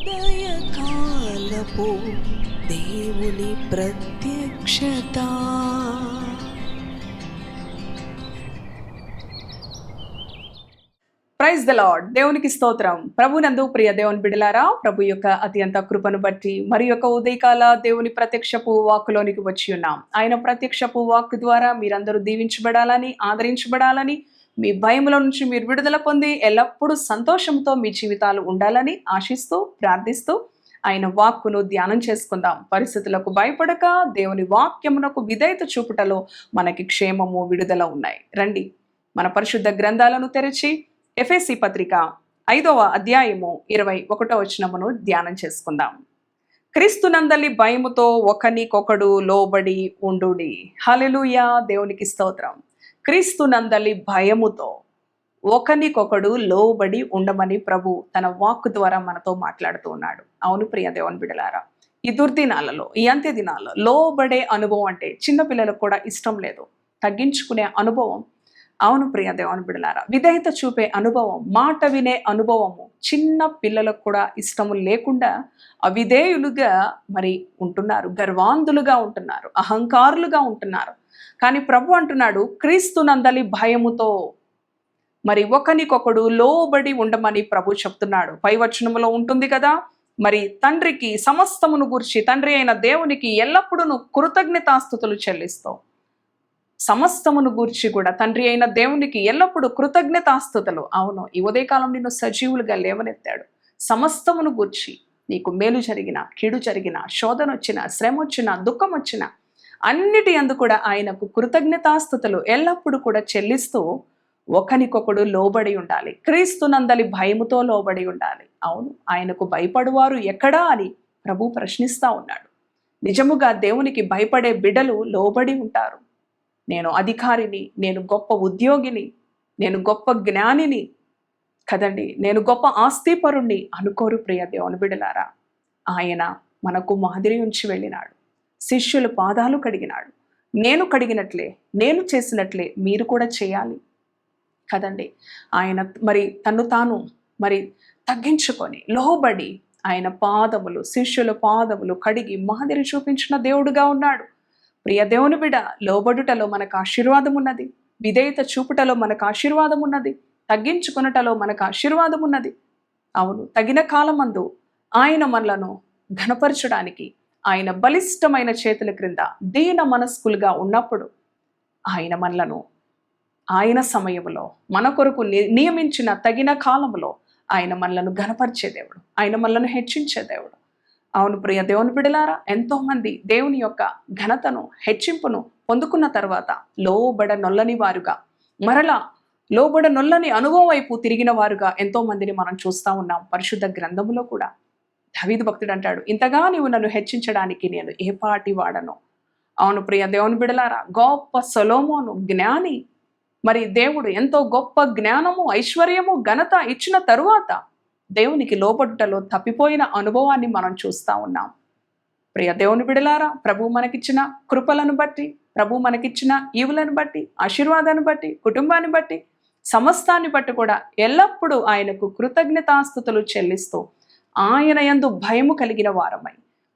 ఉదయకాలపు దేవుని ప్రత్యక్షత. Praise the lord. దేవునికి స్తోత్రం. ప్రభునందు ప్రియ దేవుని బిడలారా, ప్రభు యొక్క అత్యంత కృపను బట్టి మరి యొక్క ఉదయకాల దేవుని ప్రత్యక్షపు వాక్కులోనికి వచ్చి ఉన్నాం. ఆయన ప్రత్యక్షపు వాక్కు ద్వారా మీరందరూ దీవించబడాలని, ఆదరించబడాలని, మీ భయముల నుంచి మీరు విడుదల పొంది ఎల్లప్పుడూ సంతోషంతో మీ జీవితాలు ఉండాలని ఆశిస్తూ ప్రార్థిస్తూ ఆయన వాక్కును ధ్యానం చేసుకుందాం. పరిస్థితులకు భయపడక దేవుని వాక్యమునకు విధేయత చూపుటలో మనకి క్షేమము, విడుదల ఉన్నాయి. రండి మన పరిశుద్ధ గ్రంథాలను తెరిచి ఎఫెసీ పత్రిక 5వ అధ్యాయము 21వ వచనమును ధ్యానం చేసుకుందాం. క్రీస్తునందలి భయముతో ఒకనికొకడు లోబడి ఉండుడి. హల్లెలూయా. దేవునికి స్తోత్రం. క్రీస్తునందలి భయముతో ఒకనికొకడు లోబడి ఉండమని ప్రభు తన వాక్కు ద్వారా మనతో మాట్లాడుతూ ఉన్నాడు. అవును ప్రియ దేవుని బిడలారా, ఈ దుర్దినాలలో, ఈ అంత్య దినాల్లో లోబడే అనుభవం అంటే చిన్నపిల్లలకు కూడా ఇష్టం లేదు. తగ్గించుకునే అనుభవం. అవును ప్రియ దేవుని బిడలారా, విధేయత చూపే అనుభవం, మాట వినే అనుభవము చిన్న పిల్లలకు కూడా ఇష్టము లేకుండా అవిధేయులుగా మరి ఉంటున్నారు, గర్వాంధులుగా ఉంటున్నారు, అహంకారులుగా ఉంటున్నారు. కానీ ప్రభు అంటున్నాడు, క్రీస్తునందలి భయముతో మరి ఒకనికొకడు లోబడి ఉండమని ప్రభు చెప్తున్నాడు. పై వచనములో ఉంటుంది కదా, మరి తండ్రికి సమస్తమును గూర్చి తండ్రి అయిన దేవునికి ఎల్లప్పుడూ కృతజ్ఞతాస్తుతులు చెల్లిస్తావు. సమస్తమును గూర్చి కూడా తండ్రి అయిన దేవునికి ఎల్లప్పుడూ కృతజ్ఞతాస్తుతులు. అవును, ఈ ఉదయకాలం నిన్ను సజీవులుగా లేవనెత్తాడు. సమస్తమును గూర్చి నీకు మేలు జరిగిన, కీడు జరిగిన, శోధన వచ్చిన, శ్రమ వచ్చిన, దుఃఖం వచ్చిన అన్నిటి యందు కూడా ఆయనకు కృతజ్ఞతాస్తుతులు ఎల్లప్పుడూ కూడా చెల్లిస్తూ ఒకనికొకడు లోబడి ఉండాలి. క్రీస్తునందలి భయముతో లోబడి ఉండాలి. అవును, ఆయనకు భయపడువారు ఎక్కడా అని ప్రభు ప్రశ్నిస్తా ఉన్నాడు. నిజముగా దేవునికి భయపడే బిడ్డలు లోబడి ఉంటారు. నేను అధికారిని, నేను గొప్ప ఉద్యోగిని, నేను గొప్ప జ్ఞానిని కదండి, నేను గొప్ప ఆస్తిపరుణ్ణి అనుకోరు ప్రియ దేవుని బిడ్డలారా. ఆయన మనకు మాదిరి ఉంచి వెళ్ళినాడు. శిష్యుల పాదాలు కడిగినాడు. నేను కడిగినట్లే, నేను చేసినట్లే మీరు కూడా చేయాలి కదండి. ఆయన మరి తను తాను మరి తగ్గించుకొని లోబడి ఆయన పాదములు, శిష్యుల పాదములు కడిగి మాదిరి చూపించిన దేవుడుగా ఉన్నాడు. ప్రియ దేవుని బిడ్డ, లోబడుటలో మనకు ఆశీర్వాదం ఉన్నది. విధేయత చూపుటలో మనకు ఆశీర్వాదం ఉన్నది. తగ్గించుకున్నటలో మనకు ఆశీర్వాదం ఉన్నది. అవును, తగిన కాలమందు ఆయన మనలను ఘనపరచడానికి ఆయన బలిష్టమైన చేతుల క్రింద దీన మనస్కులుగా ఉన్నప్పుడు ఆయన మనలను ఆయన సమయంలో మన కొరకు నియమించిన తగిన కాలంలో ఆయన మనలను ఘనపరిచే దేవుడు, ఆయన మనలను హెచ్చించే దేవుడు. అవును ప్రియ దేవుని బిడలారా, ఎంతో మంది దేవుని యొక్క ఘనతను, హెచ్చింపును పొందుకున్న తర్వాత లోబడ నొల్లని వారుగా, మరలా లోబడ నొల్లని అనుభవం వైపు తిరిగిన వారుగా ఎంతో మందిని మనం చూస్తూ ఉన్నాం. పరిశుద్ధ గ్రంథములో కూడా దావీదు భక్తుడు అంటాడు, ఇంతగా నీవు నన్ను హెచ్చించడానికి నేను ఏ పాటి వాడను. అవును ప్రియ దేవుని బిడలారా, గొప్ప సొలొమోను జ్ఞాని. మరి దేవుడు ఎంతో గొప్ప జ్ఞానము, ఐశ్వర్యము, ఘనత ఇచ్చిన తరువాత దేవునికి లోబడుటలో తప్పిపోయిన అనుభవాన్ని మనం చూస్తూ ఉన్నాం. ప్రియ దేవుని బిడలారా, ప్రభు మనకిచ్చిన కృపలను బట్టి, ప్రభు మనకిచ్చిన ఈవులను బట్టి, ఆశీర్వాదాన్ని బట్టి, కుటుంబాన్ని బట్టి, సమస్తాన్ని బట్టి కూడా ఎల్లప్పుడూ ఆయనకు కృతజ్ఞతాస్తుతులు చెల్లిస్తూ ఆయన యందు భయము కలిగిన వారమై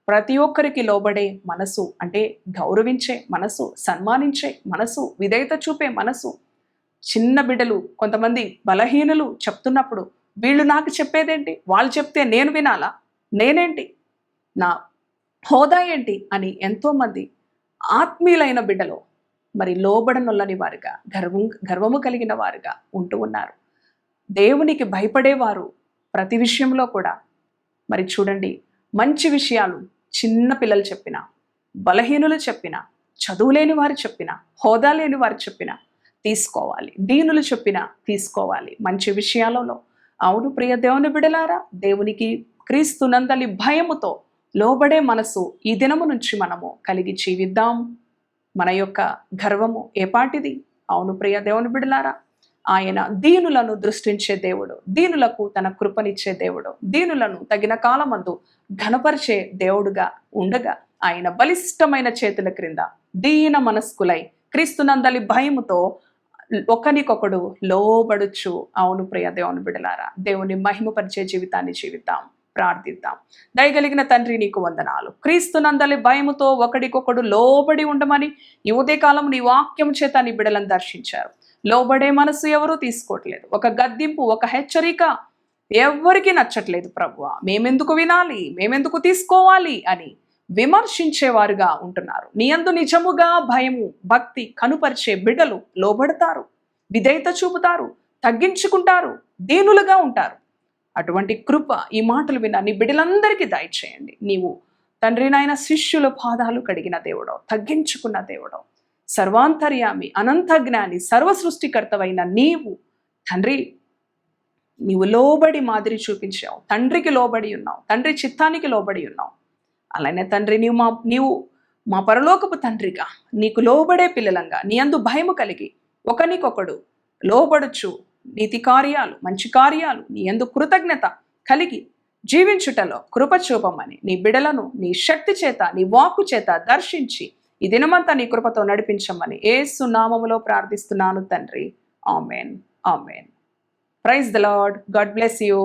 ప్రతి ఒక్కరికి లోబడే మనసు, అంటే గౌరవించే మనసు, సన్మానించే మనసు, విధేయత చూపే మనసు. చిన్న బిడ్డలు, కొంతమంది బలహీనులు చెప్తున్నప్పుడు వీళ్ళు నాకు చెప్పేదేంటి, వాళ్ళు చెప్తే నేను వినాలా, నేనేంటి, నా హోదా ఏంటి అని ఎంతోమంది ఆత్మీయులైన బిడ్డలు మరి లోబడనొల్లని వారుగా, గర్వము కలిగిన వారుగా ఉంటూ ఉన్నారు. దేవునికి భయపడేవారు ప్రతి విషయంలో కూడా మరి చూడండి, మంచి విషయాలు చిన్న పిల్లలు చెప్పినా, బలహీనులు చెప్పినా, చదువులేని వారు చెప్పినా, హోదా లేని వారు చెప్పినా తీసుకోవాలి. దీనులు చెప్పినా తీసుకోవాలి మంచి విషయాలలో. అవును ప్రియ దేవుని బిడలారా, దేవునికి క్రీస్తునందలి భయముతో లోబడే మనసు ఈ దినము నుంచి మనము కలిగి జీవిద్దాం. మన యొక్క గర్వము ఏపాటిది? అవును ప్రియ దేవుని బిడలారా, ఆయన దీనులను దృష్టించే దేవుడు, దీనులకు తన కృపనిచ్చే దేవుడు, దీనులను తగిన కాలమందు ఘనపరిచే దేవుడుగా ఉండగా ఆయన బలిష్టమైన చేతుల క్రింద దీన మనస్కులై క్రీస్తునందలి భయముతో ఒకనికొకడు లోబడుచు. అవును ప్రియ దేవుని బిడలారా, దేవుని మహిమపరిచే జీవితాన్ని జీవిద్దాం. ప్రార్థిద్దాం. దయగలిగిన తండ్రి, నీకు వందనాలు. క్రీస్తునందలి భయముతో ఒకడికొకడు లోబడి ఉండమని ఈ ఉదయకాలం నీ వాక్యం చేత నీ బిడలను దర్శించారు. లోబడే మనసు ఎవరూ తీసుకోవట్లేదు. ఒక గద్దింపు, ఒక హెచ్చరిక ఎవరికి నచ్చట్లేదు ప్రభువా. మేమెందుకు వినాలి, మేమెందుకు తీసుకోవాలి అని విమర్శించేవారుగా ఉంటున్నారు. నీ యందు నిజముగా భయము, భక్తి కనుపరిచే బిడ్డలు లోబడతారు, విధేయత చూపుతారు, తగ్గించుకుంటారు, దీనులుగా ఉంటారు. అటువంటి కృప ఈ మాటలు విన్న నీ బిడ్డలందరికీ దయచేయండి. నీవు తండ్రి నాయన శిష్యుల పాదాలు కడిగిన దేవుడవు, తగ్గించుకున్న దేవుడవు, సర్వాంతర్యామి, అనంత జ్ఞాని, సర్వ సృష్టికర్తవైన నీవు తండ్రి, నీవు లోబడి మాదిరి చూపించావు. తండ్రికి లోబడి ఉన్నావు, తండ్రి చిత్తానికి లోబడి ఉన్నావు. అలానే తండ్రి, నీవు మా పరలోకపు తండ్రిగా, నీకు లోబడే పిల్లలంగా, నీ అందు భయము కలిగి ఒకనికొకడు లోబడుచు నీతి కార్యాలు, మంచి కార్యాలు, నీ యందు కృతజ్ఞత కలిగి జీవించుటలో కృప చూపమని నీ బిడలను నీ శక్తి చేత, నీ వాక్కు చేత దర్శించి ఈ దినమంతా నీ కృపతో నడిపించమని యేసు నామములో ప్రార్థిస్తున్నాను తండ్రి. Amen, amen. Praise the lord. God bless you.